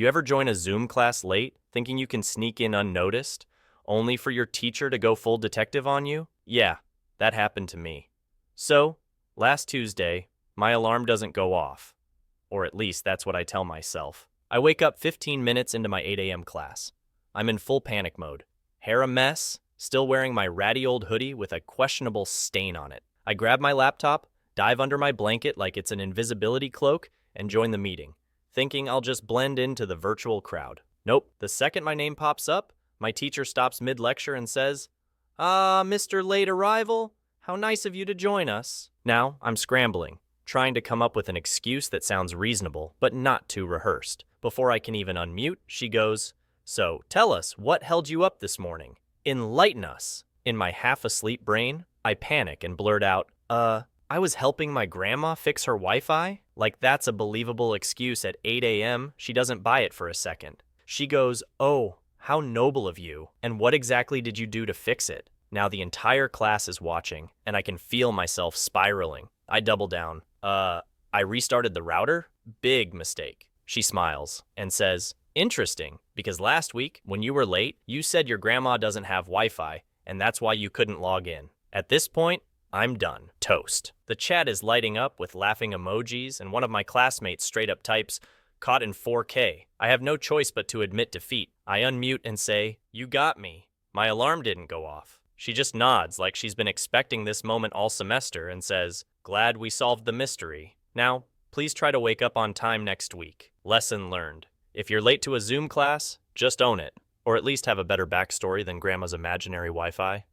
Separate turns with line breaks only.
You ever join a Zoom class late, thinking you can sneak in unnoticed, only for your teacher to go full detective on you? Yeah, that happened to me. So, last Tuesday, my alarm doesn't go off. Or at least that's what I tell myself. I wake up 15 minutes into my 8 a.m. class. I'm in full panic mode. Hair a mess, still wearing my ratty old hoodie with a questionable stain on it. I grab my laptop, dive under my blanket like it's an invisibility cloak, and join the meeting, thinking I'll just blend into the virtual crowd. Nope, the second my name pops up, my teacher stops mid-lecture and says, Mr. Late Arrival, how nice of you to join us. Now, I'm scrambling, trying to come up with an excuse that sounds reasonable, but not too rehearsed. Before I can even unmute, she goes, "So, tell us, what held you up this morning? Enlighten us." In my half-asleep brain, I panic and blurt out, I was helping my grandma fix her Wi-Fi? Like that's a believable excuse at 8 a.m. She doesn't buy it for a second. She goes, "Oh, how noble of you. And what exactly did you do to fix it?" Now the entire class is watching, and I can feel myself spiraling. I double down. I restarted the router? Big mistake. She smiles and says, "Interesting, because last week, when you were late, you said your grandma doesn't have Wi-Fi, and that's why you couldn't log in." At this point, I'm done. Toast. The chat is lighting up with laughing emojis, and one of my classmates straight up types, "Caught in 4K. I have no choice but to admit defeat." I unmute and say, "You got me. My alarm didn't go off." She just nods like she's been expecting this moment all semester and says, "Glad we solved the mystery. Now, please try to wake up on time next week." Lesson learned. If you're late to a Zoom class, just own it. Or at least have a better backstory than grandma's imaginary Wi-Fi.